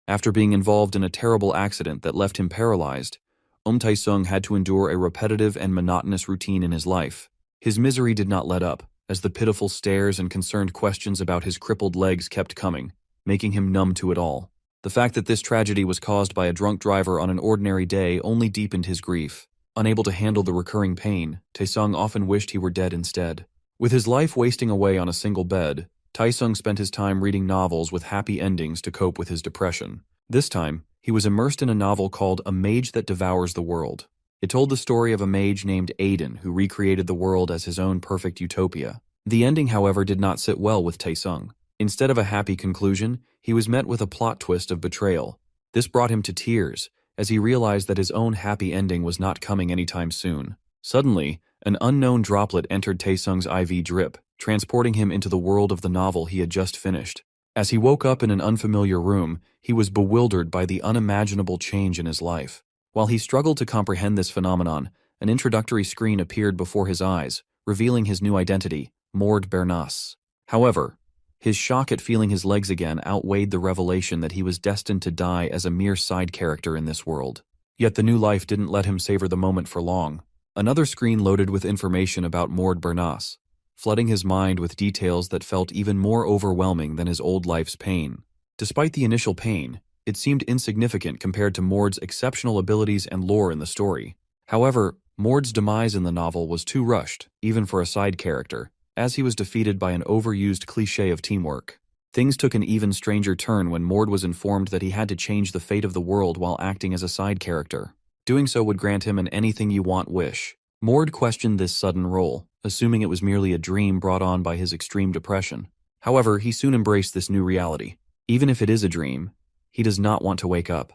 After being involved in a terrible accident that left him paralyzed, Taesung had to endure a repetitive and monotonous routine in his life. His misery did not let up, as the pitiful stares and concerned questions about his crippled legs kept coming, making him numb to it all. The fact that this tragedy was caused by a drunk driver on an ordinary day only deepened his grief. Unable to handle the recurring pain, Taesung often wished he were dead instead. With his life wasting away on a single bed, Taesung spent his time reading novels with happy endings to cope with his depression. This time, he was immersed in a novel called A Mage That Devours the World. It told the story of a mage named Aiden who recreated the world as his own perfect utopia. The ending, however, did not sit well with Taesung. Instead of a happy conclusion, he was met with a plot twist of betrayal. This brought him to tears, as he realized that his own happy ending was not coming anytime soon. Suddenly, an unknown droplet entered Taesung's IV drip, transporting him into the world of the novel he had just finished. As he woke up in an unfamiliar room, he was bewildered by the unimaginable change in his life. While he struggled to comprehend this phenomenon, an introductory screen appeared before his eyes, revealing his new identity, Mord Bernas. However, his shock at feeling his legs again outweighed the revelation that he was destined to die as a mere side character in this world. Yet the new life didn't let him savor the moment for long. Another screen loaded with information about Mord Bernas, flooding his mind with details that felt even more overwhelming than his old life's pain. Despite the initial pain, it seemed insignificant compared to Mord's exceptional abilities and lore in the story. However, Mord's demise in the novel was too rushed, even for a side character, as he was defeated by an overused cliché of teamwork. Things took an even stranger turn when Mord was informed that he had to change the fate of the world while acting as a side character. Doing so would grant him an anything-you-want wish. Mord questioned this sudden role, assuming it was merely a dream brought on by his extreme depression. However, he soon embraced this new reality. Even if it is a dream, he does not want to wake up,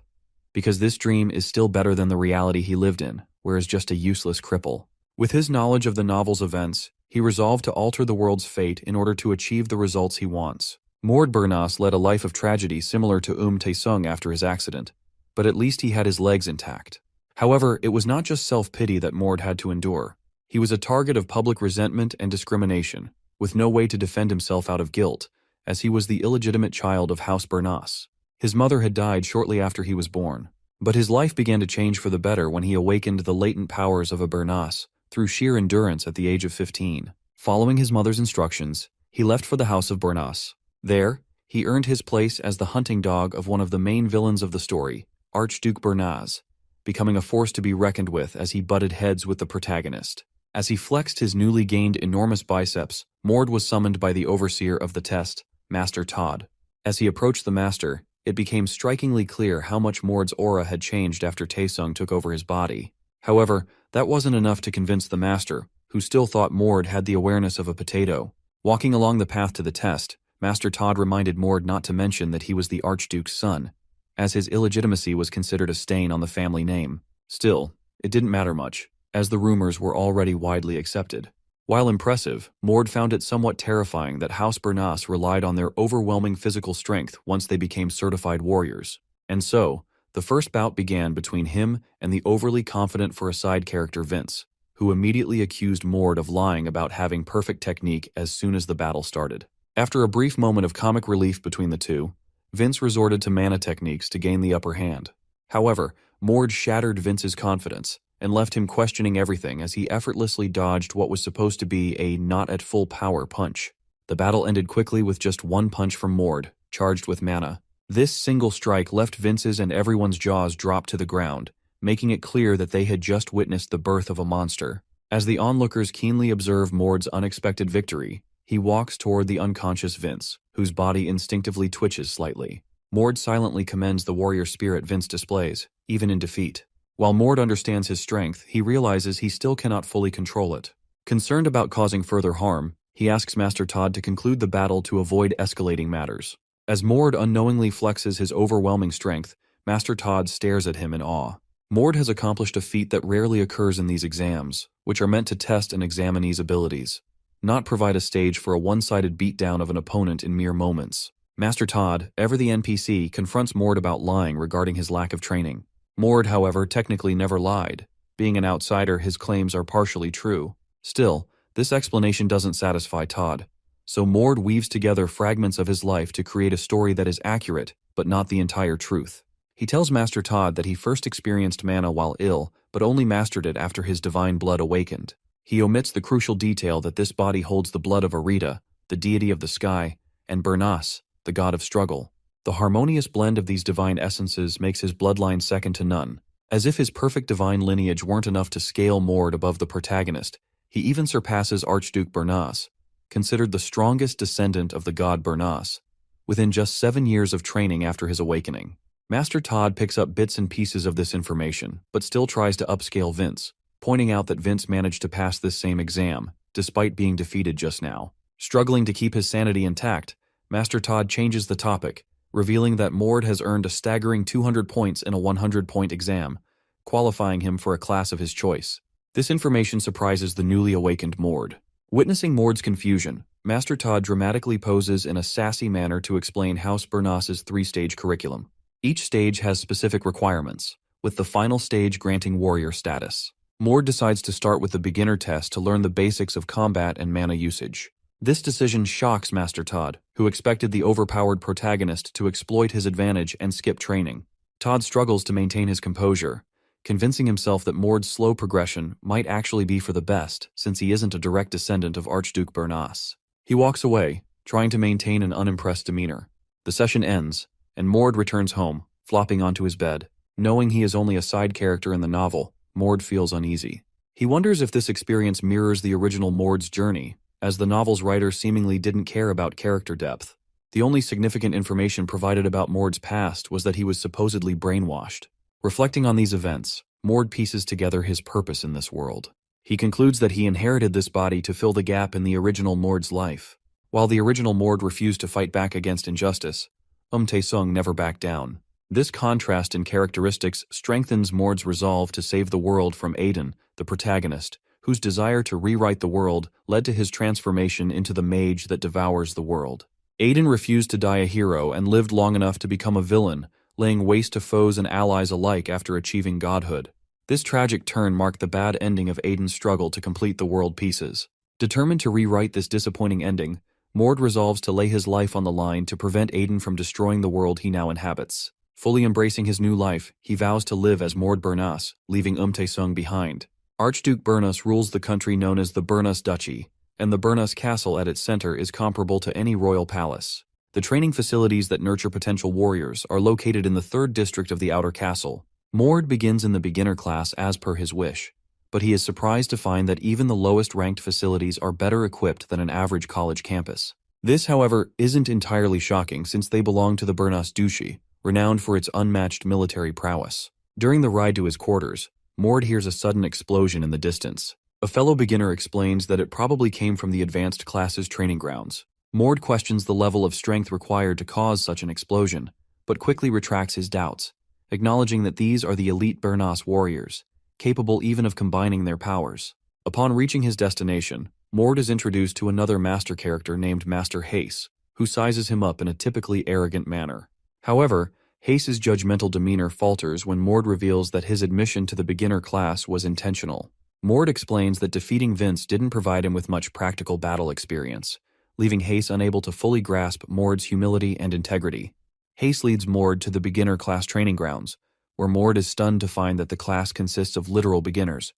because this dream is still better than the reality he lived in, where is just a useless cripple. With his knowledge of the novel's events, he resolved to alter the world's fate in order to achieve the results he wants. Mord Bernas led a life of tragedy similar to Taesung after his accident, but at least he had his legs intact. However, it was not just self-pity that Mord had to endure. He was a target of public resentment and discrimination, with no way to defend himself out of guilt, as he was the illegitimate child of House Bernas. His mother had died shortly after he was born, but his life began to change for the better when he awakened the latent powers of a Bernas through sheer endurance at the age of 15. Following his mother's instructions, he left for the House of Bernas. There, he earned his place as the hunting dog of one of the main villains of the story, Archduke Bernas, becoming a force to be reckoned with as he butted heads with the protagonist. As he flexed his newly gained enormous biceps, Mord was summoned by the overseer of the test, Master Todd. As he approached the master, it became strikingly clear how much Mord's aura had changed after Taesung took over his body. However, that wasn't enough to convince the master, who still thought Mord had the awareness of a potato. Walking along the path to the test, Master Todd reminded Mord not to mention that he was the Archduke's son, as his illegitimacy was considered a stain on the family name. Still, it didn't matter much, as the rumors were already widely accepted. While impressive, Mord found it somewhat terrifying that House Bernas relied on their overwhelming physical strength once they became certified warriors. And so, the first bout began between him and the overly confident for a side character Vince, who immediately accused Mord of lying about having perfect technique as soon as the battle started. After a brief moment of comic relief between the two, Vince resorted to mana techniques to gain the upper hand. However, Mord shattered Vince's confidence and left him questioning everything as he effortlessly dodged what was supposed to be a not-at-full-power punch. The battle ended quickly with just one punch from Mord, charged with mana. This single strike left Vince's and everyone's jaws drop to the ground, making it clear that they had just witnessed the birth of a monster. As the onlookers keenly observe Mord's unexpected victory, he walks toward the unconscious Vince, whose body instinctively twitches slightly. Mord silently commends the warrior spirit Vince displays, even in defeat. While Mord understands his strength, he realizes he still cannot fully control it. Concerned about causing further harm, he asks Master Todd to conclude the battle to avoid escalating matters. As Mord unknowingly flexes his overwhelming strength, Master Todd stares at him in awe. Mord has accomplished a feat that rarely occurs in these exams, which are meant to test an examinee's abilities, not provide a stage for a one-sided beatdown of an opponent in mere moments. Master Todd, ever the NPC, confronts Mord about lying regarding his lack of training. Mord, however, technically never lied. Being an outsider, his claims are partially true. Still, this explanation doesn't satisfy Todd. So Mord weaves together fragments of his life to create a story that is accurate, but not the entire truth. He tells Master Todd that he first experienced mana while ill, but only mastered it after his divine blood awakened. He omits the crucial detail that this body holds the blood of Arita, the deity of the sky, and Bernas, the god of struggle. The harmonious blend of these divine essences makes his bloodline second to none. As if his perfect divine lineage weren't enough to scale Mord above the protagonist, he even surpasses Archduke Bernas, considered the strongest descendant of the god Bernas, within just 7 years of training after his awakening. Master Todd picks up bits and pieces of this information, but still tries to upscale Vince, pointing out that Vince managed to pass this same exam, despite being defeated just now. Struggling to keep his sanity intact, Master Todd changes the topic, revealing that Mord has earned a staggering 200 points in a 100-point exam, qualifying him for a class of his choice. This information surprises the newly awakened Mord. Witnessing Mord's confusion, Master Todd dramatically poses in a sassy manner to explain House Bernas's 3-stage curriculum. Each stage has specific requirements, with the final stage granting warrior status. Mord decides to start with the beginner test to learn the basics of combat and mana usage. This decision shocks Master Todd, who expected the overpowered protagonist to exploit his advantage and skip training. Todd struggles to maintain his composure, convincing himself that Mord's slow progression might actually be for the best, since he isn't a direct descendant of Archduke Bernas. He walks away, trying to maintain an unimpressed demeanor. The session ends, and Mord returns home, flopping onto his bed. Knowing he is only a side character in the novel, Mord feels uneasy. He wonders if this experience mirrors the original Mord's journey, as the novel's writer seemingly didn't care about character depth. The only significant information provided about Mord's past was that he was supposedly brainwashed. Reflecting on these events, Mord pieces together his purpose in this world. He concludes that he inherited this body to fill the gap in the original Mord's life. While the original Mord refused to fight back against injustice, Tae-sung never backed down. This contrast in characteristics strengthens Mord's resolve to save the world from Aiden, the protagonist, whose desire to rewrite the world led to his transformation into the mage that devours the world. Aiden refused to die a hero and lived long enough to become a villain, laying waste to foes and allies alike after achieving godhood. This tragic turn marked the bad ending of Aiden's struggle to complete the world pieces. Determined to rewrite this disappointing ending, Mord resolves to lay his life on the line to prevent Aiden from destroying the world he now inhabits. Fully embracing his new life, he vows to live as Mord Bernas, leaving Tae-sung behind. Archduke Bernas rules the country known as the Bernas Duchy, and the Bernas Castle at its center is comparable to any royal palace. The training facilities that nurture potential warriors are located in the 3rd district of the Outer Castle. Mord begins in the beginner class as per his wish, but he is surprised to find that even the lowest-ranked facilities are better equipped than an average college campus. This, however, isn't entirely shocking since they belong to the Bernas Duchy, renowned for its unmatched military prowess. During the ride to his quarters, Mord hears a sudden explosion in the distance. A fellow beginner explains that it probably came from the advanced class's training grounds. Mord questions the level of strength required to cause such an explosion, but quickly retracts his doubts, acknowledging that these are the elite Bernas warriors, capable even of combining their powers. Upon reaching his destination, Mord is introduced to another master character named Master Hace, who sizes him up in a typically arrogant manner. However, Hace's judgmental demeanor falters when Mord reveals that his admission to the beginner class was intentional. Mord explains that defeating Vince didn't provide him with much practical battle experience, leaving Hace unable to fully grasp Mord's humility and integrity. Hace leads Mord to the beginner class training grounds, where Mord is stunned to find that the class consists of literal beginners,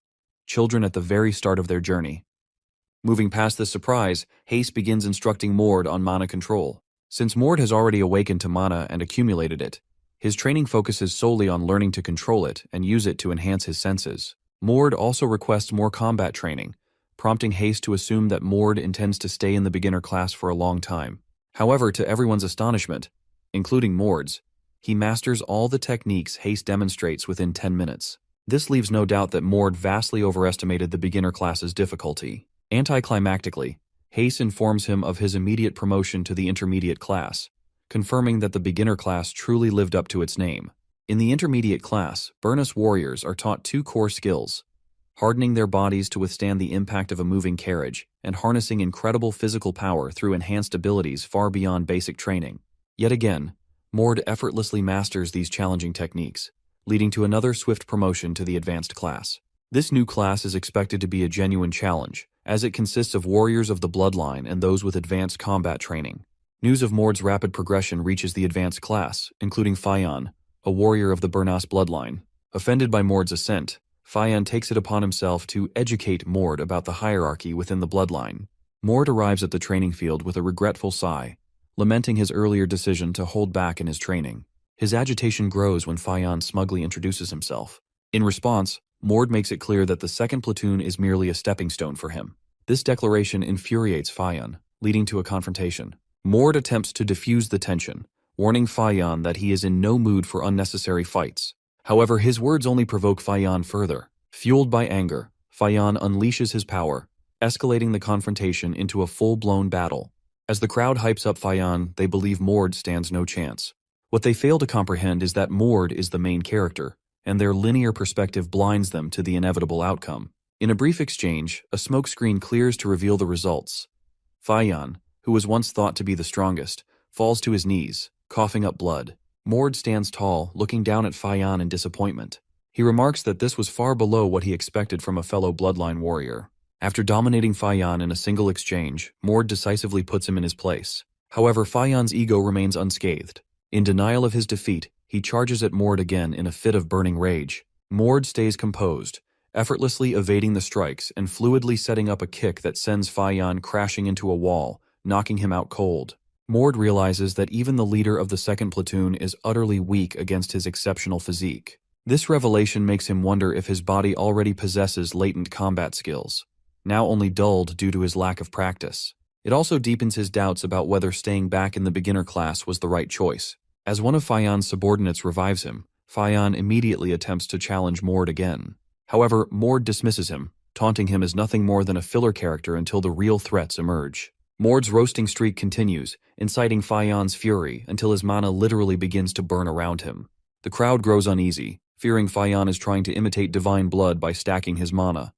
children at the very start of their journey. Moving past this surprise, Hace begins instructing Mord on mana control. Since Mord has already awakened to mana and accumulated it, his training focuses solely on learning to control it and use it to enhance his senses. Mord also requests more combat training, prompting Hace to assume that Mord intends to stay in the beginner class for a long time. However, to everyone's astonishment, including Mord's, he masters all the techniques Hace demonstrates within 10 minutes. This leaves no doubt that Mord vastly overestimated the beginner class's difficulty. Anticlimactically, Hace informs him of his immediate promotion to the intermediate class, confirming that the beginner class truly lived up to its name. In the intermediate class, Bernas warriors are taught 2 core skills: hardening their bodies to withstand the impact of a moving carriage, and harnessing incredible physical power through enhanced abilities far beyond basic training. Yet again, Mord effortlessly masters these challenging techniques, leading to another swift promotion to the advanced class. This new class is expected to be a genuine challenge, as it consists of warriors of the bloodline and those with advanced combat training. News of Mord's rapid progression reaches the advanced class, including Fayan, a warrior of the Bernas bloodline. Offended by Mord's ascent, Fayan takes it upon himself to educate Mord about the hierarchy within the bloodline. Mord arrives at the training field with a regretful sigh, lamenting his earlier decision to hold back in his training. His agitation grows when Fayan smugly introduces himself. In response, Mord makes it clear that the second platoon is merely a stepping stone for him. This declaration infuriates Fayan, leading to a confrontation. Mord attempts to defuse the tension, warning Fayan that he is in no mood for unnecessary fights. However, his words only provoke Fayan further. Fueled by anger, Fayan unleashes his power, escalating the confrontation into a full-blown battle. As the crowd hypes up Fayan, they believe Mord stands no chance. What they fail to comprehend is that Mord is the main character, and their linear perspective blinds them to the inevitable outcome. In a brief exchange, a smokescreen clears to reveal the results. Fayan, who was once thought to be the strongest, falls to his knees, coughing up blood. Mord stands tall, looking down at Fayan in disappointment. He remarks that this was far below what he expected from a fellow bloodline warrior. After dominating Fayan in a single exchange, Mord decisively puts him in his place. However, Fayan's ego remains unscathed. In denial of his defeat, he charges at Mord again in a fit of burning rage. Mord stays composed, effortlessly evading the strikes and fluidly setting up a kick that sends Fayan crashing into a wall, knocking him out cold. Mord realizes that even the leader of the second platoon is utterly weak against his exceptional physique. This revelation makes him wonder if his body already possesses latent combat skills, now only dulled due to his lack of practice. It also deepens his doubts about whether staying back in the beginner class was the right choice. As one of Fayan's subordinates revives him, Fayan immediately attempts to challenge Mord again. However, Mord dismisses him, taunting him as nothing more than a filler character until the real threats emerge. Mord's roasting streak continues, inciting Fayan's fury until his mana literally begins to burn around him. The crowd grows uneasy, fearing Fayan is trying to imitate divine blood by stacking his mana,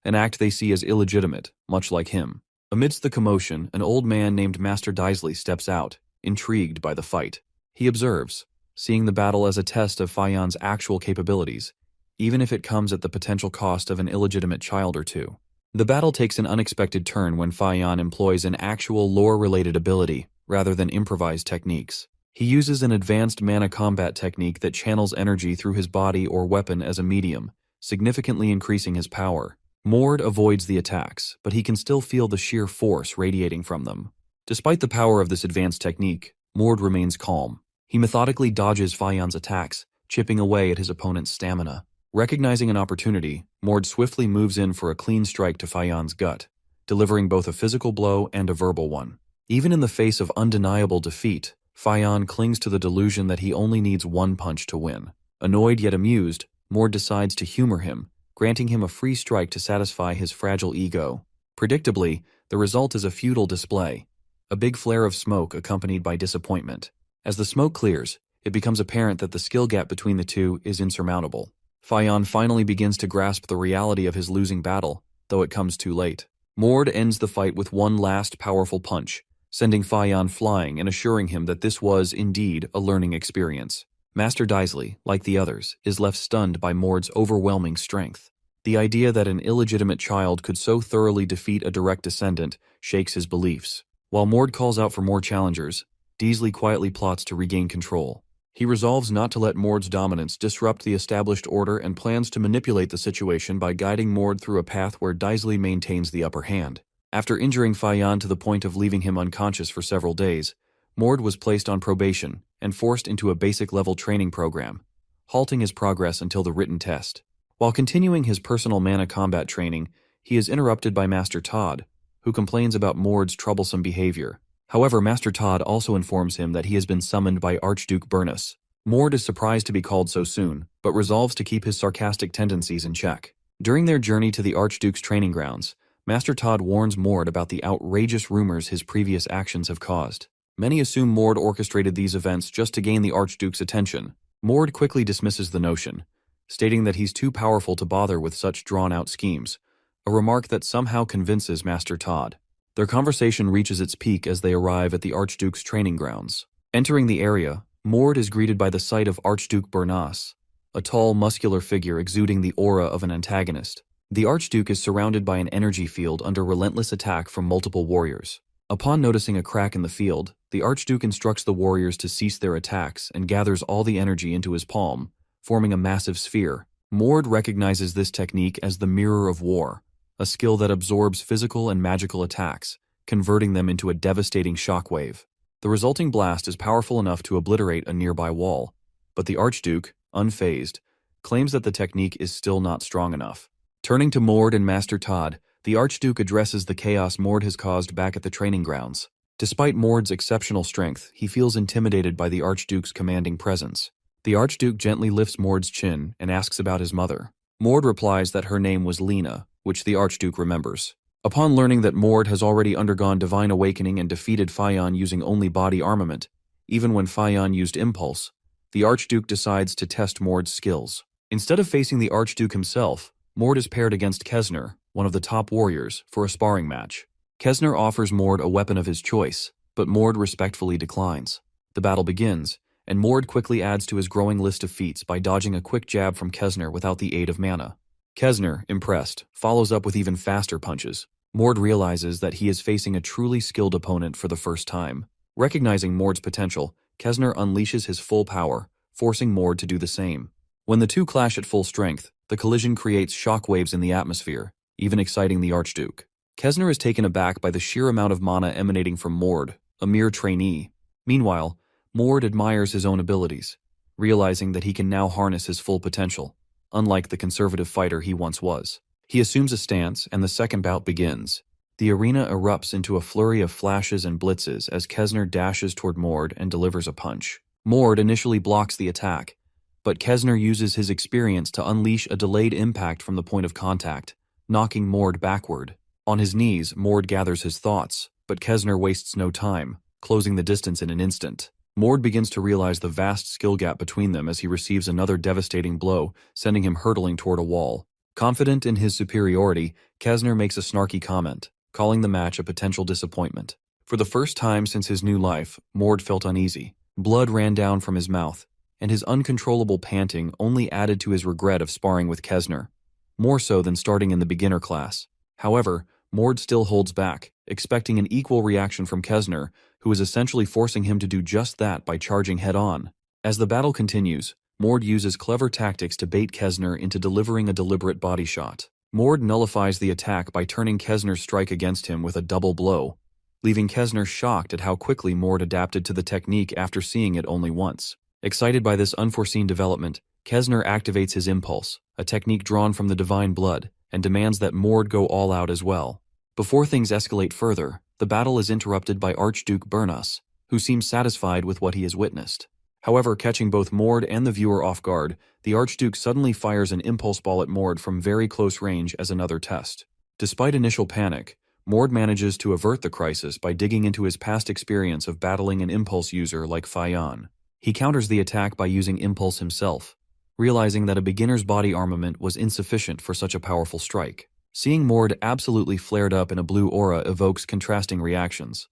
an act they see as illegitimate, much like him. Amidst the commotion, an old man named Master Daisley steps out, intrigued by the fight. He observes, seeing the battle as a test of Fayan's actual capabilities, even if it comes at the potential cost of an illegitimate child or two. The battle takes an unexpected turn when Fayan employs an actual lore-related ability, rather than improvised techniques. He uses an advanced mana combat technique that channels energy through his body or weapon as a medium, significantly increasing his power. Mord avoids the attacks, but he can still feel the sheer force radiating from them. Despite the power of this advanced technique, Mord remains calm. He methodically dodges Fayan's attacks, chipping away at his opponent's stamina. Recognizing an opportunity, Mord swiftly moves in for a clean strike to Fayan's gut, delivering both a physical blow and a verbal one. Even in the face of undeniable defeat, Fayan clings to the delusion that he only needs one punch to win. Annoyed yet amused, Mord decides to humor him, granting him a free strike to satisfy his fragile ego. Predictably, the result is a futile display, a big flare of smoke accompanied by disappointment. As the smoke clears, it becomes apparent that the skill gap between the two is insurmountable. Fayan finally begins to grasp the reality of his losing battle, though it comes too late. Mord ends the fight with one last powerful punch, sending Fayan flying and assuring him that this was, indeed, a learning experience. Master Daisley, like the others, is left stunned by Mord's overwhelming strength. The idea that an illegitimate child could so thoroughly defeat a direct descendant shakes his beliefs. While Mord calls out for more challengers, Daisley quietly plots to regain control. He resolves not to let Mord's dominance disrupt the established order and plans to manipulate the situation by guiding Mord through a path where Daisley maintains the upper hand. After injuring Fayan to the point of leaving him unconscious for several days, Mord was placed on probation and forced into a basic-level training program, halting his progress until the written test. While continuing his personal mana combat training, he is interrupted by Master Todd, who complains about Mord's troublesome behavior. However, Master Todd also informs him that he has been summoned by Archduke Bernus. Mord is surprised to be called so soon, but resolves to keep his sarcastic tendencies in check. During their journey to the Archduke's training grounds, Master Todd warns Mord about the outrageous rumors his previous actions have caused. Many assume Mord orchestrated these events just to gain the Archduke's attention. Mord quickly dismisses the notion, stating that he's too powerful to bother with such drawn-out schemes, a remark that somehow convinces Master Todd. Their conversation reaches its peak as they arrive at the Archduke's training grounds. Entering the area, Mord is greeted by the sight of Archduke Bernus, a tall, muscular figure exuding the aura of an antagonist. The Archduke is surrounded by an energy field under relentless attack from multiple warriors. Upon noticing a crack in the field, the Archduke instructs the warriors to cease their attacks and gathers all the energy into his palm, forming a massive sphere. Mord recognizes this technique as the Mirror of War, a skill that absorbs physical and magical attacks, converting them into a devastating shockwave. The resulting blast is powerful enough to obliterate a nearby wall, but the Archduke, unfazed, claims that the technique is still not strong enough. Turning to Mord and Master Todd, the Archduke addresses the chaos Mord has caused back at the training grounds. Despite Mord's exceptional strength, he feels intimidated by the Archduke's commanding presence. The Archduke gently lifts Mord's chin and asks about his mother. Mord replies that her name was Lena, which the Archduke remembers. Upon learning that Mord has already undergone divine awakening and defeated Faion using only body armament, even when Faion used impulse, the Archduke decides to test Mord's skills. Instead of facing the Archduke himself, Mord is paired against Kesner, one of the top warriors, for a sparring match. Kesner offers Mord a weapon of his choice, but Mord respectfully declines. The battle begins, and Mord quickly adds to his growing list of feats by dodging a quick jab from Kesner without the aid of mana. Kesner, impressed, follows up with even faster punches. Mord realizes that he is facing a truly skilled opponent for the first time. Recognizing Mord's potential, Kesner unleashes his full power, forcing Mord to do the same. When the two clash at full strength, the collision creates shockwaves in the atmosphere, even exciting the Archduke. Kesner is taken aback by the sheer amount of mana emanating from Mord, a mere trainee. Meanwhile, Mord admires his own abilities, realizing that he can now harness his full potential, unlike the conservative fighter he once was. He assumes a stance, and the second bout begins. The arena erupts into a flurry of flashes and blitzes as Kesner dashes toward Mord and delivers a punch. Mord initially blocks the attack, but Kesner uses his experience to unleash a delayed impact from the point of contact, knocking Mord backward. On his knees, Mord gathers his thoughts, but Kesner wastes no time, closing the distance in an instant. Mord begins to realize the vast skill gap between them as he receives another devastating blow, sending him hurtling toward a wall. Confident in his superiority, Kesner makes a snarky comment, calling the match a potential disappointment. For the first time since his new life, Mord felt uneasy. Blood ran down from his mouth, and his uncontrollable panting only added to his regret of sparring with Kesner, more so than starting in the beginner class. However, Mord still holds back, expecting an equal reaction from Kesner, who is essentially forcing him to do just that by charging head-on. As the battle continues, Mord uses clever tactics to bait Kesner into delivering a deliberate body shot. Mord nullifies the attack by turning Kesner's strike against him with a double blow, leaving Kesner shocked at how quickly Mord adapted to the technique after seeing it only once. Excited by this unforeseen development, Kesner activates his impulse, a technique drawn from the divine blood, and demands that Mord go all out as well. Before things escalate further, the battle is interrupted by Archduke Bernas, who seems satisfied with what he has witnessed. However, catching both Mord and the viewer off guard, the Archduke suddenly fires an impulse ball at Mord from very close range as another test. Despite initial panic, Mord manages to avert the crisis by digging into his past experience of battling an impulse user like Faion. He counters the attack by using impulse himself, realizing that a beginner's body armament was insufficient for such a powerful strike. Seeing Mord absolutely flared up in a blue aura evokes contrasting reactions.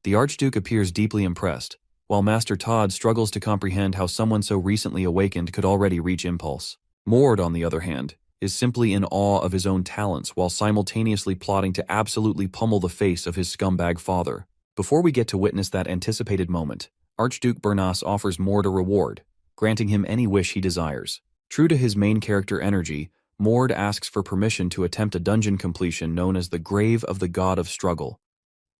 The Archduke appears deeply impressed, while Master Todd struggles to comprehend how someone so recently awakened could already reach impulse. Mord, on the other hand, is simply in awe of his own talents while simultaneously plotting to absolutely pummel the face of his scumbag father. Before we get to witness that anticipated moment, Archduke Bernas offers Mord a reward, granting him any wish he desires. True to his main character energy, Mord asks for permission to attempt a dungeon completion known as the Grave of the God of Struggle.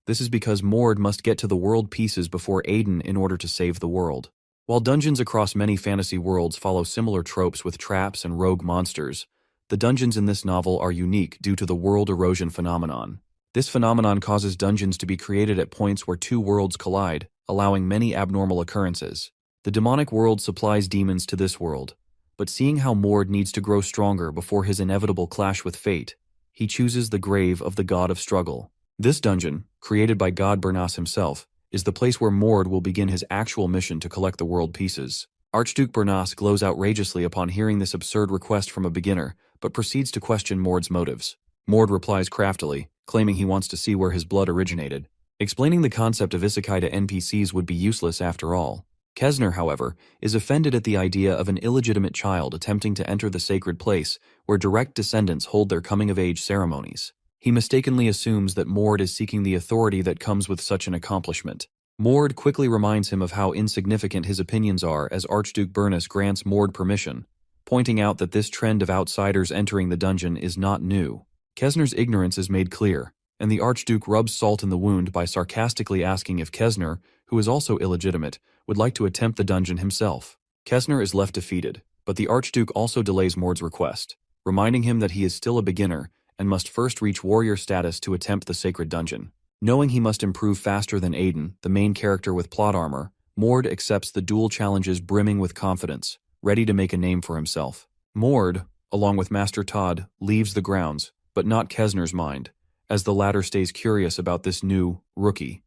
This is because Mord must get to the world pieces before Aiden in order to save the world. While dungeons across many fantasy worlds follow similar tropes with traps and rogue monsters, the dungeons in this novel are unique due to the world erosion phenomenon. This phenomenon causes dungeons to be created at points where two worlds collide, allowing many abnormal occurrences. The demonic world supplies demons to this world, but seeing how Mord needs to grow stronger before his inevitable clash with fate, he chooses the Grave of the God of Struggle. This dungeon, created by God Bernas himself, is the place where Mord will begin his actual mission to collect the world pieces. Archduke Bernas glows outrageously upon hearing this absurd request from a beginner, but proceeds to question Mord's motives. Mord replies craftily, claiming he wants to see where his blood originated. Explaining the concept of Isekai to NPCs would be useless after all. Kesner, however, is offended at the idea of an illegitimate child attempting to enter the sacred place where direct descendants hold their coming-of-age ceremonies. He mistakenly assumes that Mord is seeking the authority that comes with such an accomplishment. Mord quickly reminds him of how insignificant his opinions are as Archduke Bernus grants Mord permission, pointing out that this trend of outsiders entering the dungeon is not new. Kesner's ignorance is made clear, and the Archduke rubs salt in the wound by sarcastically asking if Kesner, who is also illegitimate, would like to attempt the dungeon himself. Kesner is left defeated, but the Archduke also delays Mord's request, reminding him that he is still a beginner and must first reach warrior status to attempt the sacred dungeon. Knowing he must improve faster than Aiden, the main character with plot armor, Mord accepts the duel challenges brimming with confidence, ready to make a name for himself. Mord, along with Master Todd, leaves the grounds, but not Kesner's mind, as the latter stays curious about this new rookie.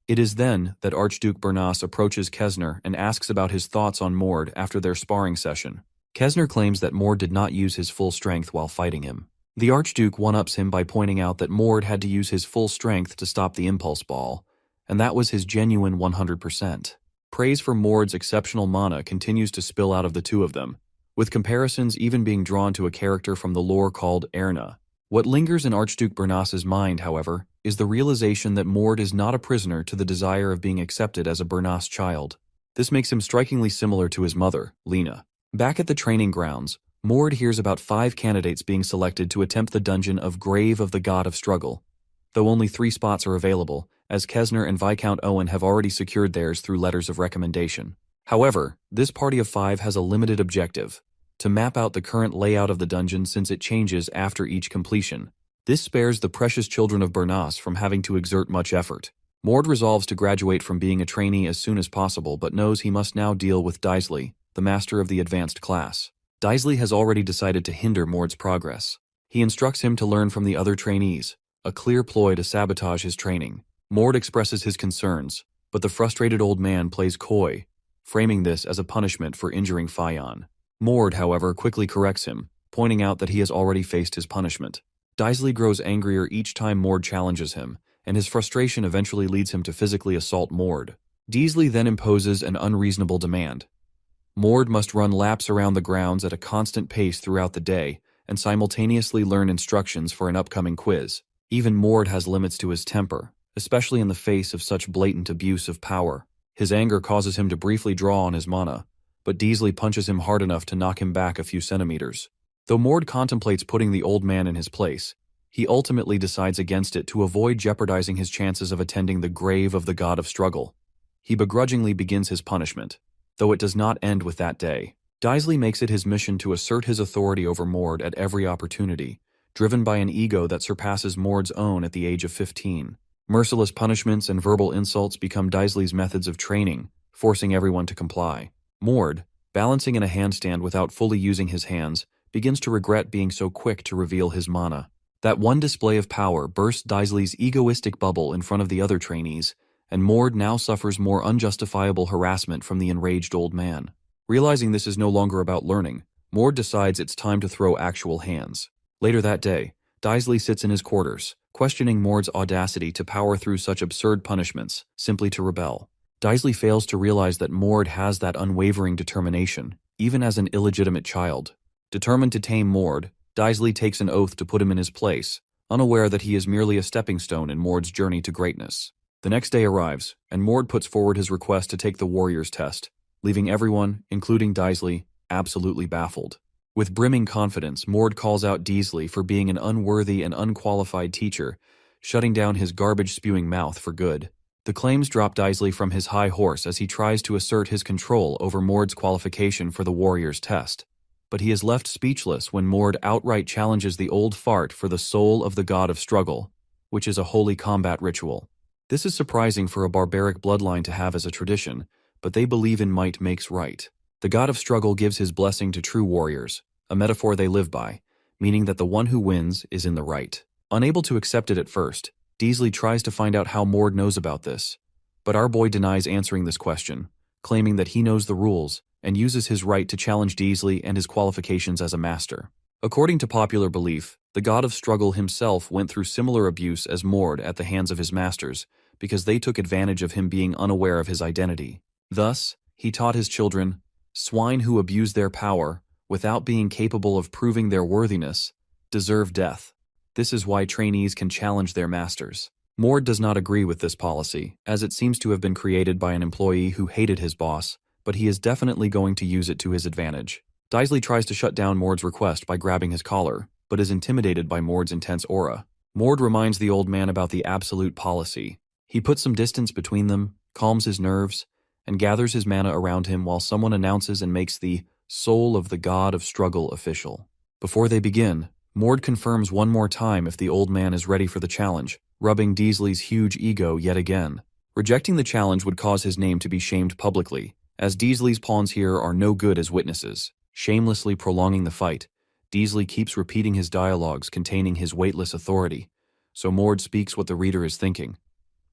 It is then that Archduke Bernus approaches Kesner and asks about his thoughts on Mord after their sparring session. Kesner claims that Mord did not use his full strength while fighting him. The Archduke one-ups him by pointing out that Mord had to use his full strength to stop the impulse ball, and that was his genuine 100%. Praise for Mord's exceptional mana continues to spill out of the two of them, with comparisons even being drawn to a character from the lore called Erna. What lingers in Archduke Bernus's mind, however, is the realization that Mord is not a prisoner to the desire of being accepted as a Bernus child. This makes him strikingly similar to his mother, Lena. Back at the training grounds, Mord hears about 5 candidates being selected to attempt the dungeon of Grave of the God of Struggle, though only 3 spots are available, as Kesner and Viscount Owen have already secured theirs through letters of recommendation. However, this party of 5 has a limited objective: to map out the current layout of the dungeon since it changes after each completion. This spares the precious children of Bernus from having to exert much effort. Mord resolves to graduate from being a trainee as soon as possible, but knows he must now deal with Daisley, the master of the advanced class. Daisley has already decided to hinder Mord's progress. He instructs him to learn from the other trainees, a clear ploy to sabotage his training. Mord expresses his concerns, but the frustrated old man plays coy, framing this as a punishment for injuring Fayon. Mord, however, quickly corrects him, pointing out that he has already faced his punishment. Daisley grows angrier each time Mord challenges him, and his frustration eventually leads him to physically assault Mord. Daisley then imposes an unreasonable demand. Mord must run laps around the grounds at a constant pace throughout the day and simultaneously learn instructions for an upcoming quiz. Even Mord has limits to his temper, especially in the face of such blatant abuse of power. His anger causes him to briefly draw on his mana, but Daisley punches him hard enough to knock him back a few centimeters. Though Mord contemplates putting the old man in his place, he ultimately decides against it to avoid jeopardizing his chances of attending the Grave of the God of Struggle. He begrudgingly begins his punishment, though it does not end with that day. Daisley makes it his mission to assert his authority over Mord at every opportunity, driven by an ego that surpasses Mord's own at the age of 15. Merciless punishments and verbal insults become Daisley's methods of training, forcing everyone to comply. Mord, balancing in a handstand without fully using his hands, begins to regret being so quick to reveal his mana. That one display of power bursts Daisley's egoistic bubble in front of the other trainees, and Mord now suffers more unjustifiable harassment from the enraged old man. Realizing this is no longer about learning, Mord decides it's time to throw actual hands. Later that day, Daisley sits in his quarters, questioning Mord's audacity to power through such absurd punishments, simply to rebel. Daisley fails to realize that Mord has that unwavering determination, even as an illegitimate child. Determined to tame Mord, Daisley takes an oath to put him in his place, unaware that he is merely a stepping stone in Mord's journey to greatness. The next day arrives, and Mord puts forward his request to take the Warriors test, leaving everyone, including Daisley, absolutely baffled. With brimming confidence, Mord calls out Daisley for being an unworthy and unqualified teacher, shutting down his garbage-spewing mouth for good. The claims drop Daisley from his high horse as he tries to assert his control over Mord's qualification for the Warriors test. But he is left speechless when Mord outright challenges the old fart for the soul of the God of Struggle, which is a holy combat ritual. This is surprising for a barbaric bloodline to have as a tradition, but they believe in might makes right. The God of Struggle gives his blessing to true warriors, a metaphor they live by, meaning that the one who wins is in the right. Unable to accept it at first, Daisley tries to find out how Mord knows about this, but our boy denies answering this question, claiming that he knows the rules and uses his right to challenge Daisley and his qualifications as a master. According to popular belief, the God of Struggle himself went through similar abuse as Mord at the hands of his masters because they took advantage of him being unaware of his identity. Thus, he taught his children, swine who abuse their power without being capable of proving their worthiness deserve death. This is why trainees can challenge their masters. Mord does not agree with this policy, as it seems to have been created by an employee who hated his boss, but he is definitely going to use it to his advantage. Daisley tries to shut down Mord's request by grabbing his collar, but is intimidated by Mord's intense aura. Mord reminds the old man about the absolute policy. He puts some distance between them, calms his nerves, and gathers his mana around him while someone announces and makes the soul of the god of struggle official. Before they begin, Mord confirms one more time if the old man is ready for the challenge, rubbing Daisley's huge ego yet again. Rejecting the challenge would cause his name to be shamed publicly, as Daisley's pawns here are no good as witnesses. Shamelessly prolonging the fight, Daisley keeps repeating his dialogues containing his weightless authority, so Mord speaks what the reader is thinking,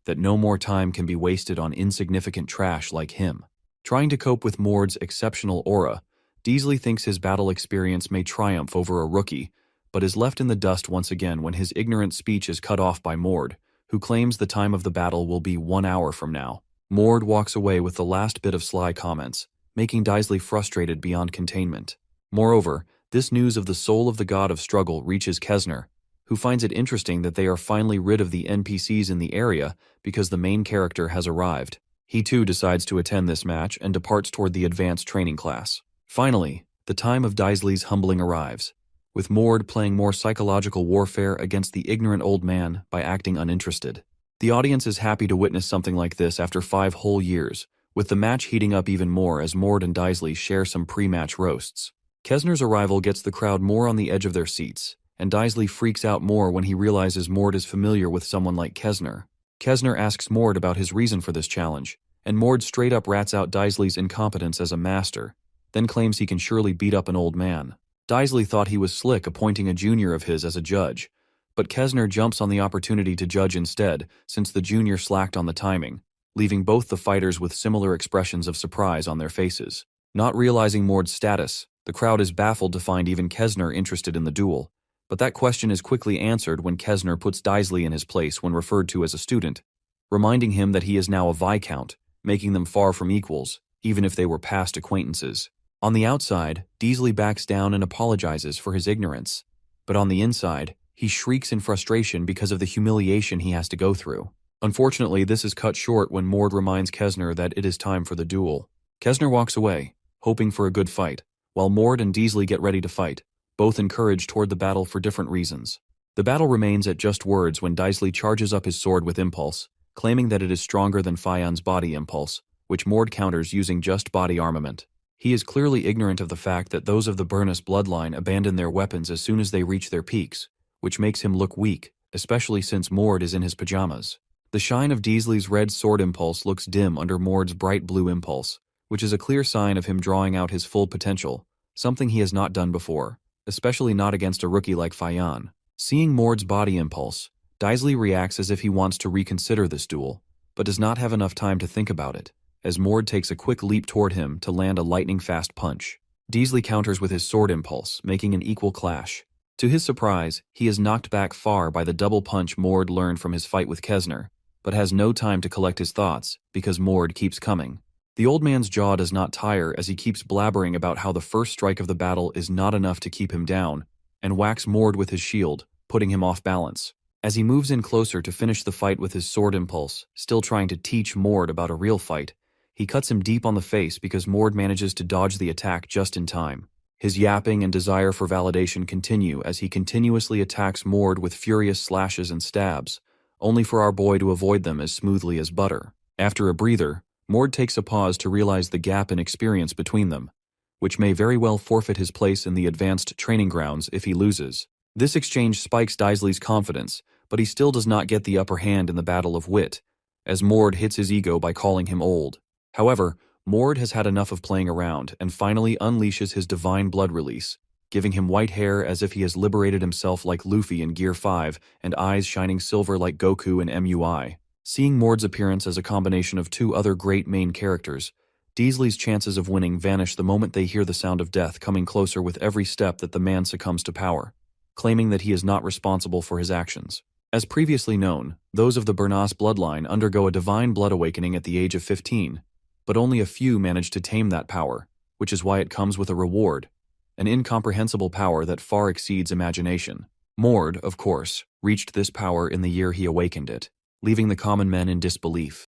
that no more time can be wasted on insignificant trash like him. Trying to cope with Mord's exceptional aura, Daisley thinks his battle experience may triumph over a rookie, but is left in the dust once again when his ignorant speech is cut off by Mord, who claims the time of the battle will be 1 hour from now. Mord walks away with the last bit of sly comments, making Daisley frustrated beyond containment. Moreover, this news of the soul of the god of struggle reaches Kesner, who finds it interesting that they are finally rid of the NPCs in the area because the main character has arrived. He too decides to attend this match and departs toward the advanced training class. Finally, the time of Daisley's humbling arrives, with Mord playing more psychological warfare against the ignorant old man by acting uninterested. The audience is happy to witness something like this after 5 whole years, with the match heating up even more as Mord and Daisley share some pre-match roasts. Kesner's arrival gets the crowd more on the edge of their seats, and Daisley freaks out more when he realizes Mord is familiar with someone like Kesner. Kesner asks Mord about his reason for this challenge, and Mord straight up rats out Daisley's incompetence as a master, then claims he can surely beat up an old man. Daisley thought he was slick appointing a junior of his as a judge, but Kesner jumps on the opportunity to judge instead since the junior slacked on the timing, leaving both the fighters with similar expressions of surprise on their faces. Not realizing Mord's status, the crowd is baffled to find even Kesner interested in the duel, but that question is quickly answered when Kesner puts Daisley in his place when referred to as a student, reminding him that he is now a viscount, making them far from equals, even if they were past acquaintances. On the outside, Daisley backs down and apologizes for his ignorance, but on the inside, he shrieks in frustration because of the humiliation he has to go through. Unfortunately, this is cut short when Mord reminds Kesner that it is time for the duel. Kesner walks away, hoping for a good fight, while Mord and Daisley get ready to fight, both encouraged toward the battle for different reasons. The battle remains at just words when Daisley charges up his sword with impulse, claiming that it is stronger than Fion's body impulse, which Mord counters using just body armament. He is clearly ignorant of the fact that those of the Burnus bloodline abandon their weapons as soon as they reach their peaks, which makes him look weak, especially since Mord is in his pajamas. The shine of Daisley's red sword impulse looks dim under Mord's bright blue impulse, which is a clear sign of him drawing out his full potential, something he has not done before, especially not against a rookie like Fion. Seeing Mord's body impulse, Daisley reacts as if he wants to reconsider this duel, but does not have enough time to think about it, as Mord takes a quick leap toward him to land a lightning-fast punch. Daisley counters with his sword impulse, making an equal clash. To his surprise, he is knocked back far by the double punch Mord learned from his fight with Kesner, but has no time to collect his thoughts because Mord keeps coming. The old man's jaw does not tire as he keeps blabbering about how the first strike of the battle is not enough to keep him down, and whacks Mord with his shield, putting him off balance. As he moves in closer to finish the fight with his sword impulse, still trying to teach Mord about a real fight, he cuts him deep on the face because Mord manages to dodge the attack just in time. His yapping and desire for validation continue as he continuously attacks Mord with furious slashes and stabs, only for our boy to avoid them as smoothly as butter. After a breather, Mord takes a pause to realize the gap in experience between them, which may very well forfeit his place in the advanced training grounds if he loses. This exchange spikes Daisley's confidence, but he still does not get the upper hand in the battle of wit, as Mord hits his ego by calling him old. However, Mord has had enough of playing around and finally unleashes his divine blood release, giving him white hair as if he has liberated himself like Luffy in Gear 5 and eyes shining silver like Goku in MUI. Seeing Mord's appearance as a combination of 2 other great main characters, Daisley's chances of winning vanish the moment they hear the sound of death coming closer with every step that the man succumbs to power, claiming that he is not responsible for his actions. As previously known, those of the Burnus bloodline undergo a divine blood awakening at the age of 15, but only a few manage to tame that power, which is why it comes with a reward, an incomprehensible power that far exceeds imagination. Mord, of course, reached this power in the year he awakened it, leaving the common men in disbelief.